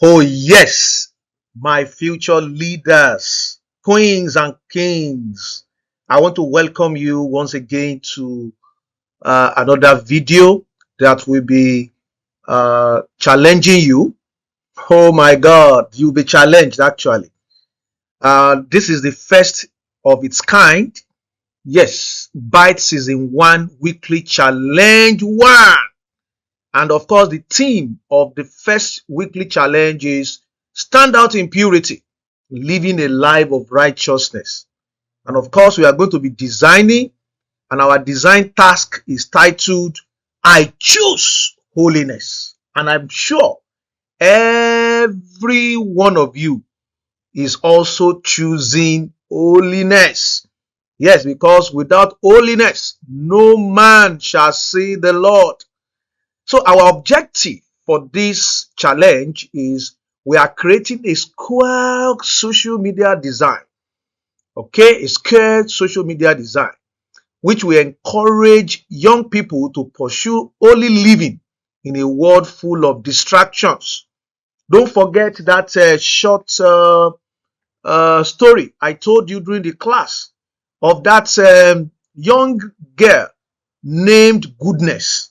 Oh, yes, my future leaders, queens and kings. I want to welcome you once again to another video that will be challenging you. Oh my God, you'll be challenged actually. This is the first of its kind. Yes, Byte Season 1 Weekly Challenge 1. And of course, the theme of the first weekly challenge is stand out in purity, living a life of righteousness. And of course, we are going to be designing, and our design task is titled, I choose holiness. And I'm sure every one of you is also choosing holiness. Yes, because without holiness, no man shall see the Lord. So our objective for this challenge is we are creating a square social media design. Okay, a square social media design, which will encourage young people to pursue holy living in a world full of distractions. Don't forget that short story I told you during the class of that young girl named Goodness.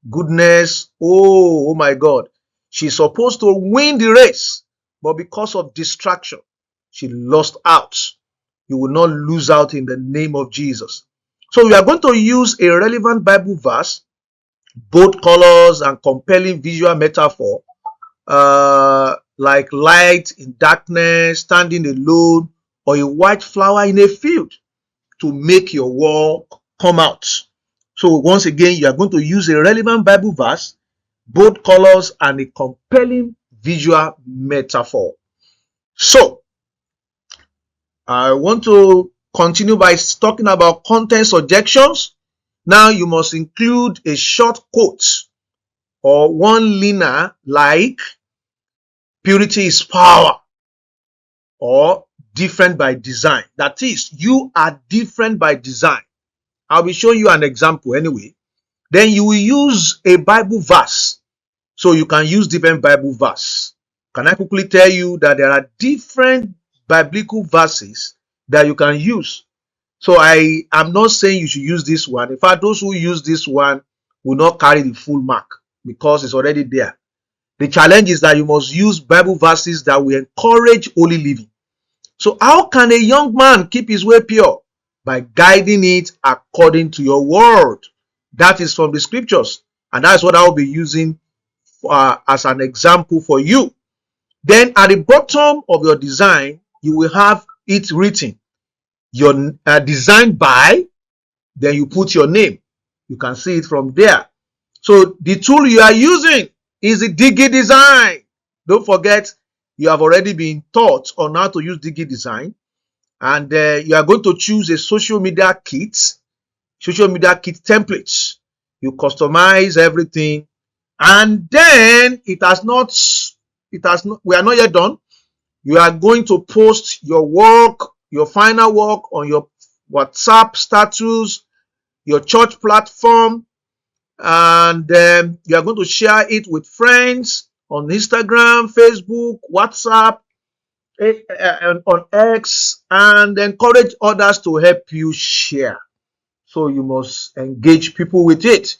Goodness, oh my God. She's supposed to win the race, but because of distraction, she lost out. You will not lose out in the name of Jesus. So we are going to use a relevant Bible verse, bold colors and compelling visual metaphor, like light in darkness, standing alone, or a white flower in a field to make your work come out. So once again, you are going to use a relevant Bible verse, bold colors, and a compelling visual metaphor. So I want to continue by talking about content suggestions. Now you must include a short quote or one liner like purity is power or different by design. That is, you are different by design. I'll be showing you an example anyway. Then you will use a Bible verse. So you can use different Bible verse. Can I quickly tell you that there are different biblical verses that you can use? So I am not saying you should use this one. In fact, those who use this one will not carry the full mark because it's already there. The challenge is that you must use Bible verses that will encourage holy living. So how can a young man keep his way pure? By guiding it according to your word. That is from the scriptures. And that's what I will be using as an example for you. Then at the bottom of your design, you will have it written. Your design by, then you put your name. You can see it from there. So the tool you are using is the Digi Design. Don't forget, you have already been taught on how to use Digi Design. And you are going to choose a social media kit templates. You customize everything, and then we are not yet done. You are going to post your work, your final work on your WhatsApp status, your church platform, and you are going to share it with friends on Instagram, Facebook, WhatsApp, on X, and encourage others to help you share. So you must engage people with it.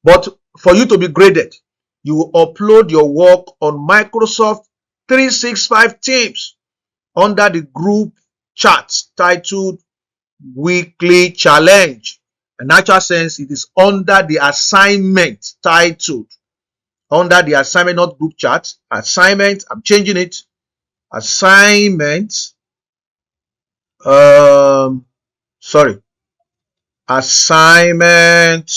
But for you to be graded, you will upload your work on Microsoft 365 Teams under the group chat titled Weekly Challenge. In actual sense, it is under the assignment titled, under the assignment, not group chat, assignment, I'm changing it, assignment, sorry, assignment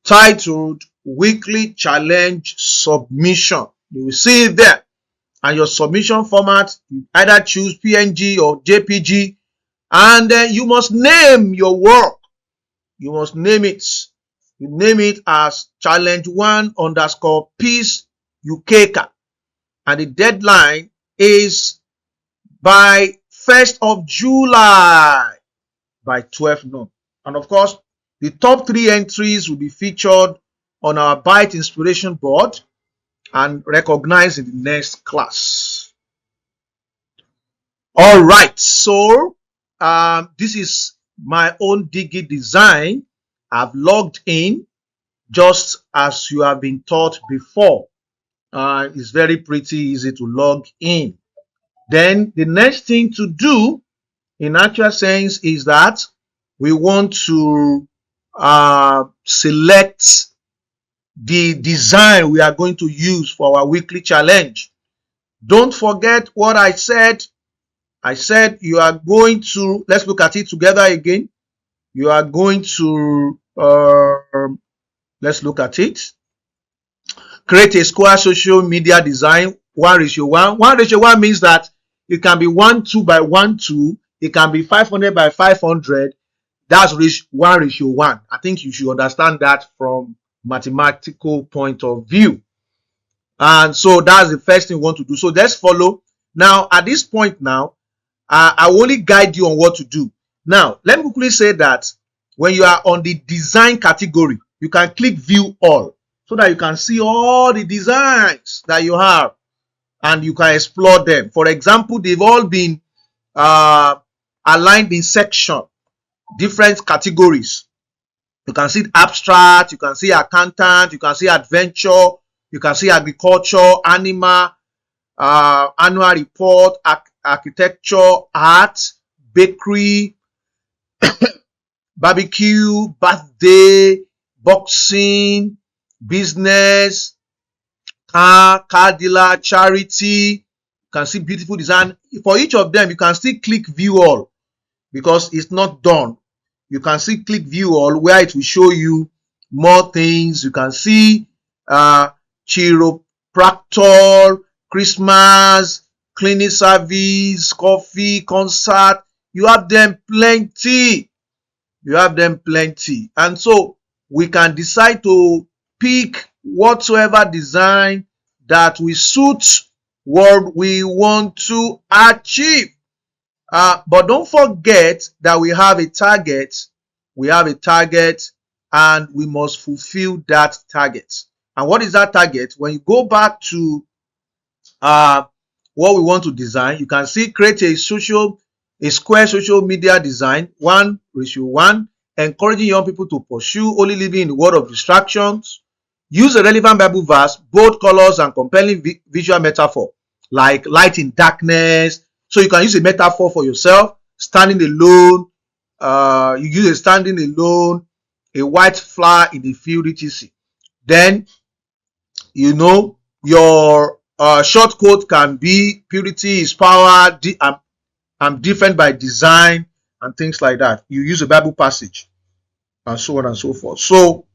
titled Weekly Challenge Submission. You will see it there. And your submission format, you either choose PNG or JPG, and then you must name your work. You must name it. You name it as challenge 1 underscore peace UKK. And the deadline is by 1st of July by 12 noon. And of course, the top 3 entries will be featured on our Byte inspiration board. and recognize in the next class. All right, so this is my own Digi design. I've logged in just as you have been taught before. It's very pretty easy to log in. Then the next thing to do in actual sense is that we want to select the design we are going to use for our weekly challenge. Don't forget what I said. I said you are going to, let's look at it together again. You are going to, let's look at it. Create a square social media design 1:1. 1:1 means that it can be 1:2 by 1:2. It can be 500 by 500. That's 1:1. I think you should understand that from mathematical point of view. And so that's the first thing we want to do. So let's follow. Now, at this point now, I will only guide you on what to do. Now, let me quickly say that when you are on the design category, you can click view all so that you can see all the designs that you have and you can explore them. For example, they've all been aligned in section, different categories. You can see abstract, you can see accountant, you can see adventure, you can see agriculture, animal, annual report, architecture, art, bakery, barbecue, birthday, boxing, business, car dealer, charity. You can see beautiful design. For each of them, you can still click view all because it's not done. You can still click view all where it will show you more things. You can see chiropractor, Christmas, cleaning service, coffee, concert. You have them plenty. You have them plenty. And so we can decide to pick whatsoever design that will suit what we want to achieve. But don't forget that we have a target. We have a target and we must fulfill that target. And what is that target? When you go back to what we want to design, you can see create a square social media design 1:1, encouraging young people to pursue only living in the world of distractions. Use a relevant Bible verse, bold colors and compelling visual metaphor like light in darkness. So you can use a metaphor for yourself, standing alone. You use a standing alone, a white flower in the field, etc. Then, you know, your short quote can be purity is power. I'm different by design and things like that. You use a Bible passage and so on and so forth. So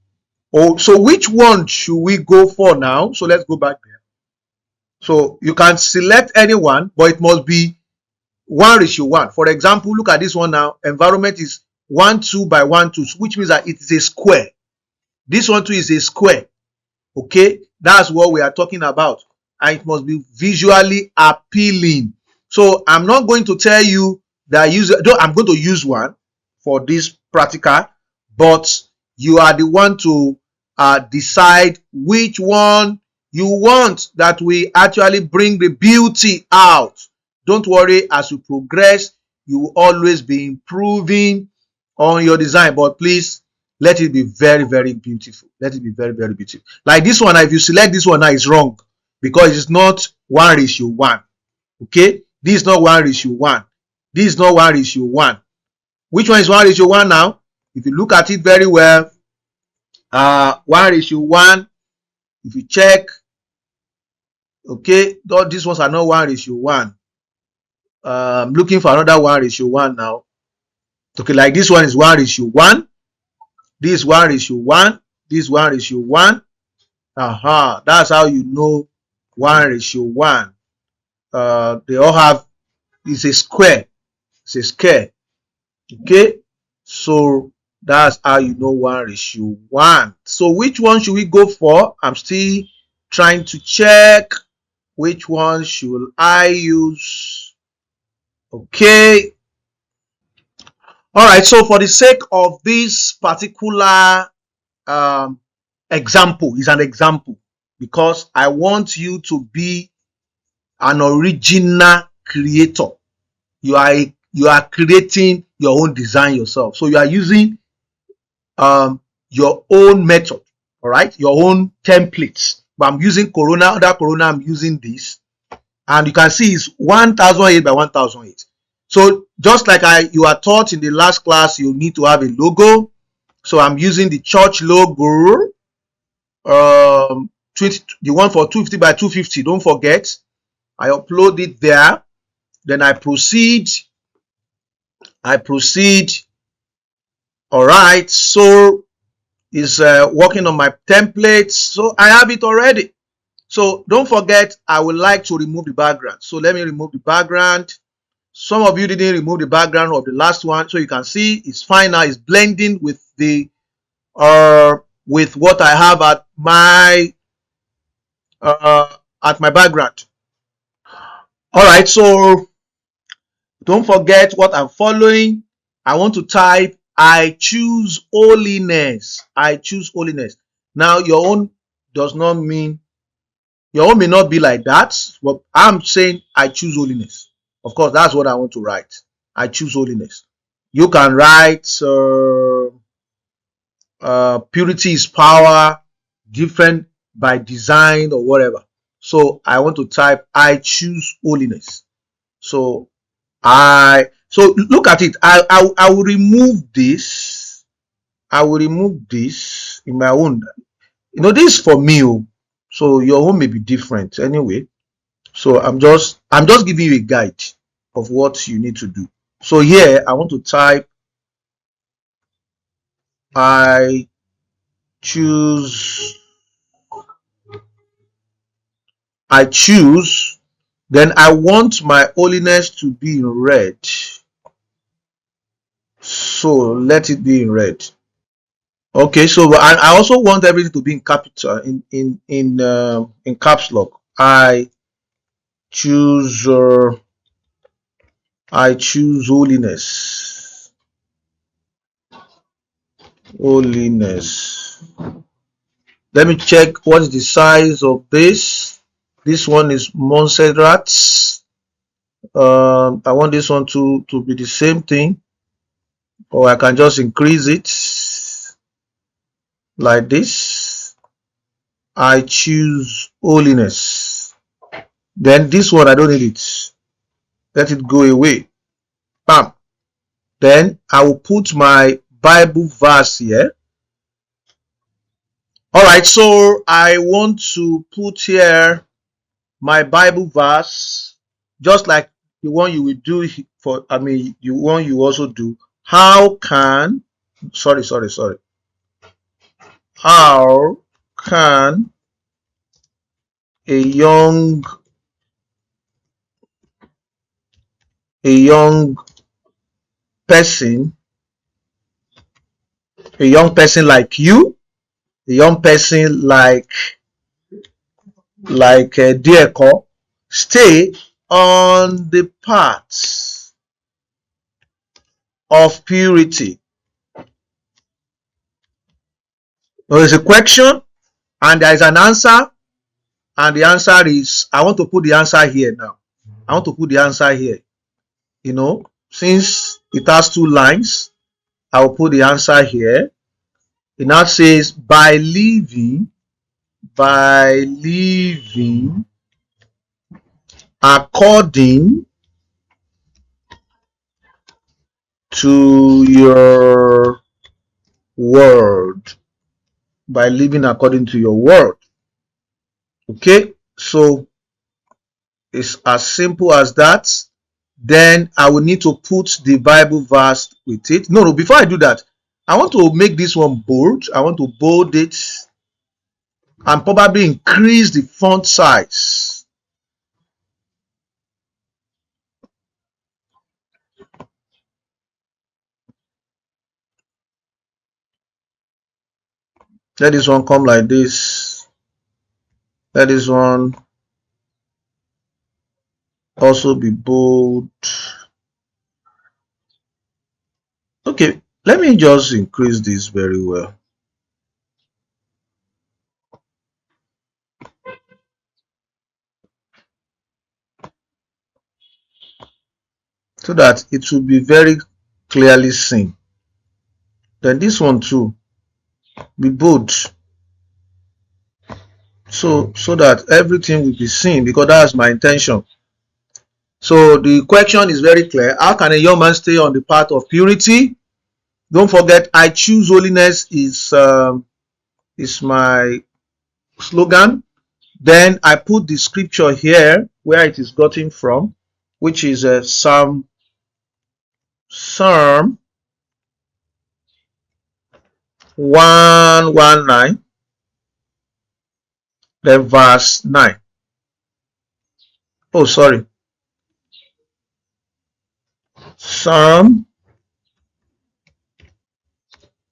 which one should we go for now? So let's go back there. So you can select anyone, but it must be 1:1. For example, look at this one now. Environment is 1:2 by 1:2, which means that it is a square. This one too is a square. Okay, that's what we are talking about. And it must be visually appealing. So I'm not going to tell you that I'm going to use one for this practical, but you are the one to decide which one you want that will actually bring the beauty out. Don't worry, as you progress, you will always be improving on your design, but please let it be very, very beautiful. Let it be very, very beautiful. Like this one, if you select this one now, it's wrong because it's not 1:1. Okay, this is not 1:1. This is not 1:1. Which one is 1:1 now? If you look at it very well, 1:1. If you check, okay, these ones are not 1:1. I'm looking for another 1:1 now. Okay, like this one is 1:1. This 1:1. This 1:1. That's how you know 1:1. They all have, it's a square. It's a square. Okay, so that's how you know 1:1. So which one should we go for? I'm still trying to check which one should I use. Okay, all right, so for the sake of this particular example, is an example, because I want you to be an original creator. You are creating your own design yourself. So you are using your own method, all right, your own templates. But I'm using Corona, that Corona, I'm using this, and you can see it's 1008 by 1008. So just like you are taught in the last class, you need to have a logo. So I'm using the church logo, 20, the one for 250 by 250. Don't forget, I upload it there. Then I proceed. All right. So is working on my templates. So I have it already. So don't forget, I would like to remove the background. So let me remove the background. Some of you didn't remove the background of the last one, so you can see it's fine now. It's blending with the with what I have at my background. All right, so don't forget what I'm following. I want to type I choose holiness. I choose holiness. Now your own does not mean, your own may not be like that, but I'm saying I choose holiness. Of course, that's what I want to write. I choose holiness. You can write purity is power, different by design or whatever. So I want to type I choose holiness. So look at it. I will remove this. I will remove this in my own. You know, this is for me. So your own may be different anyway. So I'm just giving you a guide of what you need to do. So here I want to type I choose then I want my holiness to be in red. So let it be in red. Okay, so I also want everything to be in capital, in caps lock. Choose I choose holiness. Holiness. Let me check what is the size of this. This one is Montserrat. I want this one to be the same thing, or I can just increase it like this. I choose holiness. Then this one, I don't need it. Let it go away. Bam. Then I will put my Bible verse here. All right, so I want to put here my Bible verse, just like the one you will do for, the one you also do. How can, sorry. How can a young person, a young person like you, a young person like Dieko, stay on the path of purity? There is a question and there is an answer, and the answer is, I want to put the answer here now. I want to put the answer here. You know, since it has two lines, I will put the answer here. It now says, by living according to your word. By living according to your word. Okay, so it's as simple as that. Then I will need to put the Bible verse with it. No, before I do that, I want to make this one bold. I want to bold it and probably increase the font size. Let this one come like this. Let this one also be bold. Okay, let me just increase this very well. so that it will be very clearly seen. Then this one too, be bold, so that everything will be seen, because that's my intention. So the question is very clear. How can a young man stay on the path of purity? Don't forget, I choose holiness is my slogan. Then I put the scripture here where it is gotten from, which is Psalm 119, then verse 9. Oh, sorry. Psalm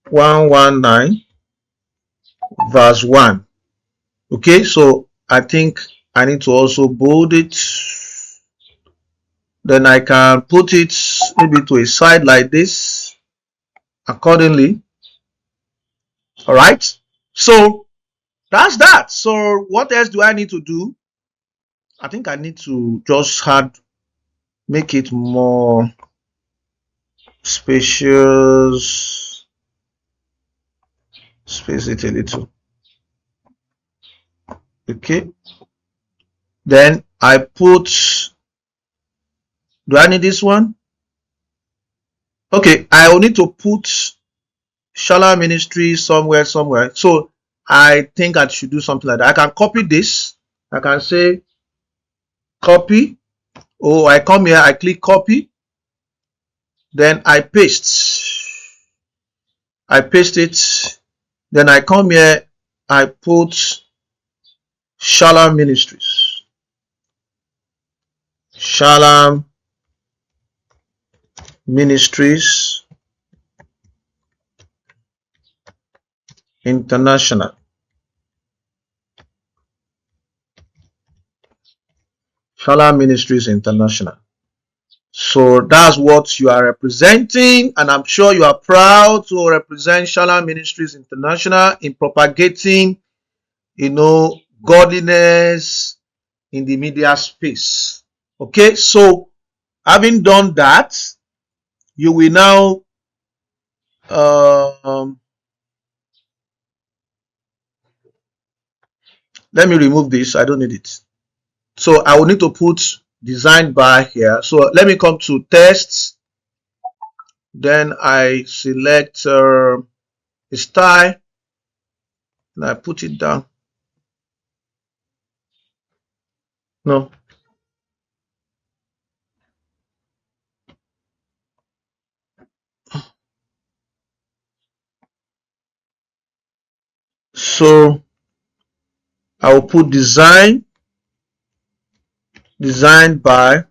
119, verse 1. Okay, so I think I need to also bold it. Then I can put it maybe to a side like this accordingly. All right, so that's that. So what else do I need to do? I think I need to just make it more spacious, space it a little. Okay, then I put, do I need this one? Okay, I will need to put Shala Ministry somewhere. So I think I should do something like that. I can copy this. I can say copy. Oh, I come here, I click copy. Then I paste. I paste it. Then I come here, I put Shalom Ministries. Shalom Ministries International. Shalom Ministries International. So that's what you are representing, and I'm sure you are proud to represent Shalom Ministries International in propagating, godliness in the media space. Okay, so having done that, you will now let me remove this. I don't need it. So I will need to put designed by here. So let me come to tests. Then I select a style and I put it down. No. So I will put designed by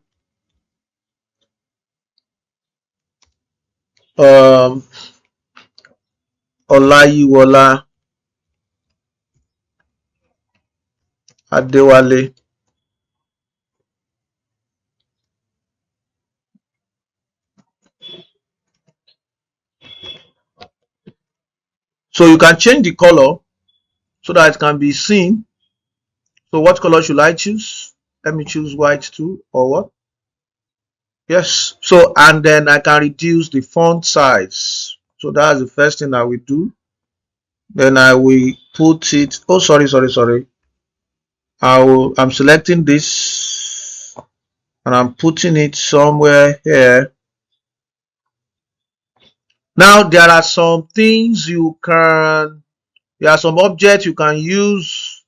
Olayiwola Adewale. So you can change the color so that it can be seen. So what color should I choose? Let me choose white too, or what? Yes. So, and then I can reduce the font size. So that's the first thing I will do. Then I will put it. Oh, sorry. I'm selecting this and I'm putting it somewhere here. Now there are some things there are some objects you can use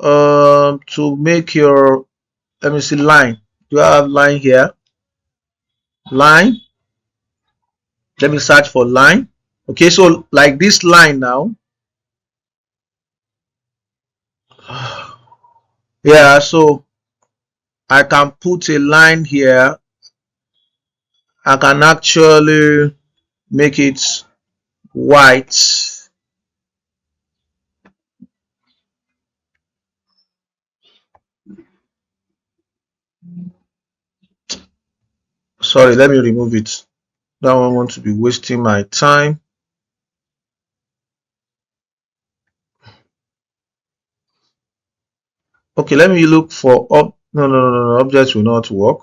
to make your, let me see, line. Do I have line here? Line. Let me search for line. Okay, so like this line now. Yeah, so I can put a line here. I can actually make it white. Sorry, let me remove it. That one want to be wasting my time. Okay, let me look for no, objects will not work.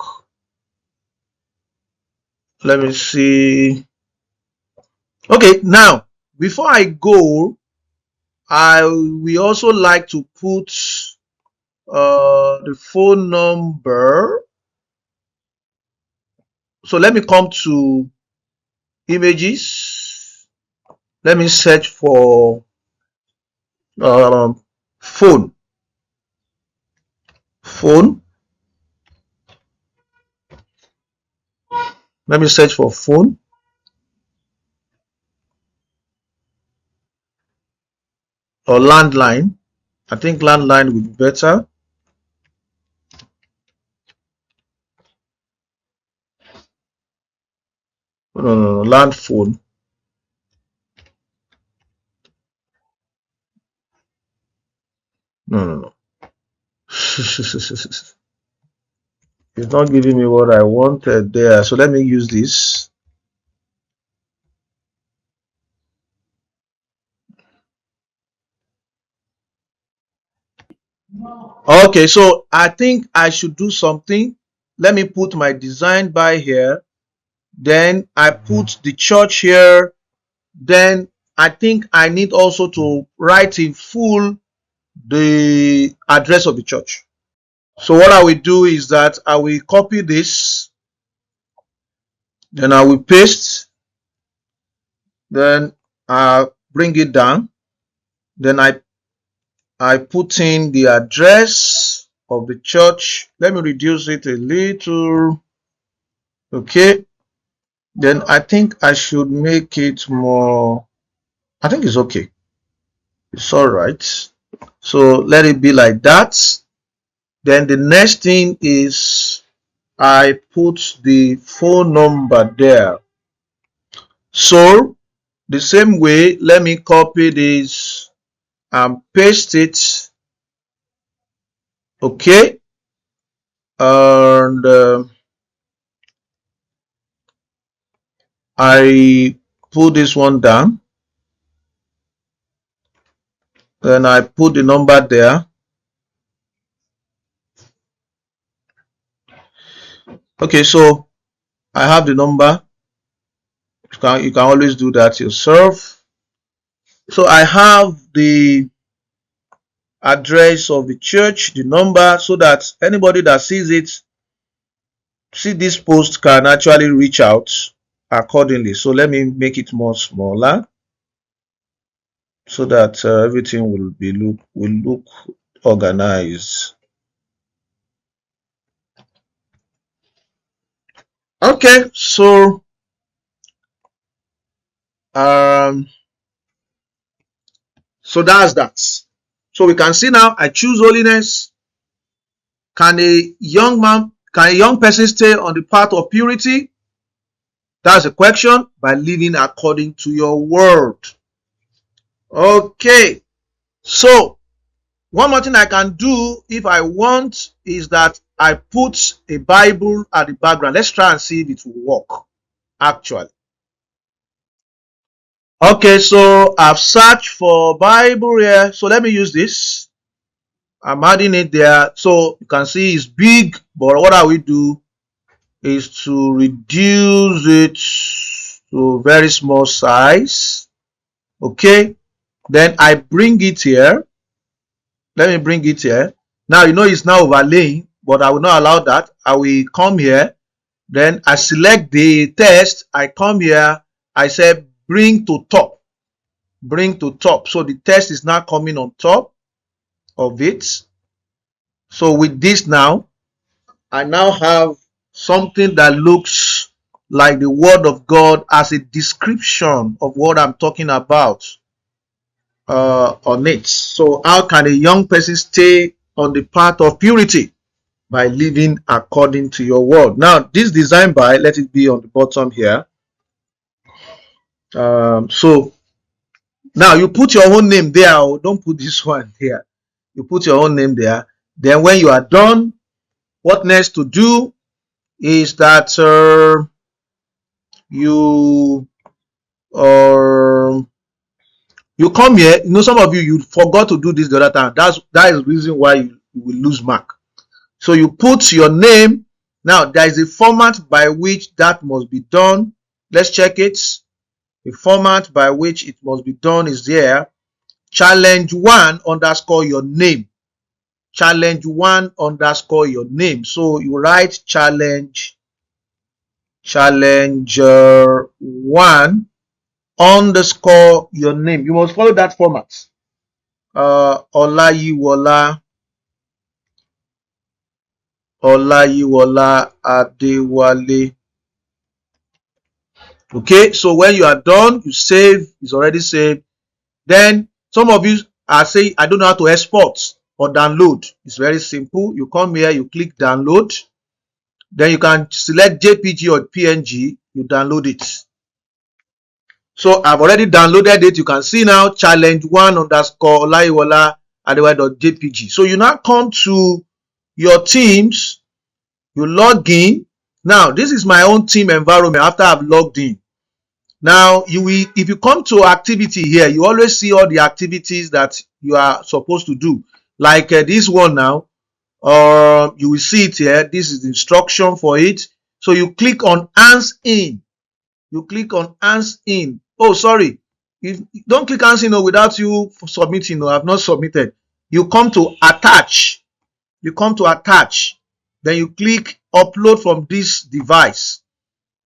Let me see. Okay, now before I go, we also like to put the phone number. So let me come to images. Let me search for phone. Let me search for phone or landline. I think landline would be better. No, land phone. No. It's not giving me what I wanted there. So let me use this. Okay, so I think I should do something. Let me put my design by here. Then I put the church here. Then I think I need also to write in full the address of the church. So what I will do is that I will copy this. Then I will paste. Then I bring it down. Then I put in the address of the church. Let me reduce it a little. Okay. Then I think I should make it more. I think it's okay. It's all right. So let it be like that. Then the next thing is I put the phone number there. So the same way, let me copy this and paste it. Okay. And I put this one down. Then I put the number there. Okay, so I have the number. You can always do that yourself. So I have the address of the church, the number, so that anybody that sees this post can actually reach out accordingly. So let me make it more smaller so that everything will look organized. Okay, so that's that. So we can see now I choose holiness. Can a young person stay on the path of purity? That's a question. By living according to your word. Okay, so one more thing I can do if I want is that I put a Bible at the background. Let's try and see if it will work actually. Okay, so I've searched for Bible here. So let me use this. I'm adding it there. So you can see it's big, but what I will do is to reduce it to very small size. Okay, then I bring it here. Let me bring it here. Now you know it's now overlaying, but I will not allow that. I will come here. Then I select the text. I come here. I say bring to top. Bring to top. So the text is now coming on top of it. So with this now, I now have something that looks like the word of God as a description of what I'm talking about on it. So how can a young person stay on the path of purity? By living according to your word. Now this design by, let it be on the bottom here. So now you put your own name there. Don't put this one here. You put your own name there. Then when you are done, what next to do is that you you come here. You know, some of you forgot to do this the other time. That is the reason why you will lose mark. So you put your name, Now, there is a format by which that must be done. Let's check it. The format by which it must be done is there. Challenge 1 underscore your name. Challenge 1 underscore your name. So you write challenge 1 underscore your name. You must follow that format. Olayiwola Adewale. Okay, so when you are done, you save. It's already saved. Then some of you are saying, I don't know how to export or download. It's very simple. You come here, you click download. Then you can select JPG or PNG. You download it. So I've already downloaded it. You can see now challenge 1 underscore Olayiwola Adewale.jpg. So you now come to your teams. You log in. Now this is my own team environment after I've logged in. Now if you come to activity here, you always see all the activities that you are supposed to do. Like this one now, you will see it here. This is the instruction for it. So you click on hands in. You click on hands in. Oh, sorry. You don't click hands in without you submitting. I've not submitted. You come to attach. You come to attach. Then you click upload from this device.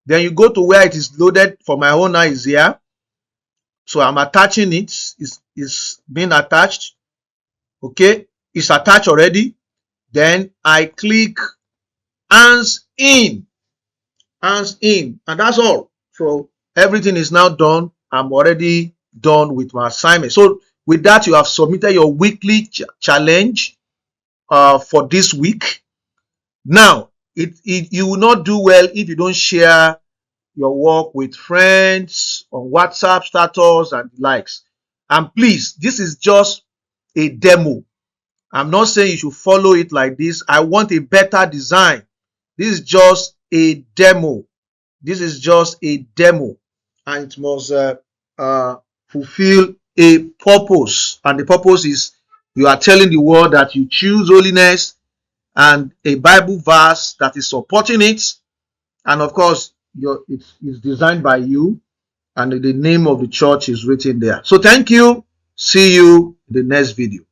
Then you go to where it is loaded. For my own now is here. So I'm attaching it. It's being attached. Okay. It's attached already. Then I click hands in. Hands in. And that's all. So everything is now done. I'm already done with my assignment. So with that, you have submitted your weekly challenge for this week. Now, you will not do well if you don't share your work with friends on WhatsApp status and the likes. And please, this is just a demo. I'm not saying you should follow it like this. I want a better design. This is just a demo. This is just a demo, and it must fulfill a purpose. And the purpose is you are telling the world that you choose holiness and a Bible verse that is supporting it. And of course, it's designed by you, and the name of the church is written there. So thank you. See you in the next video.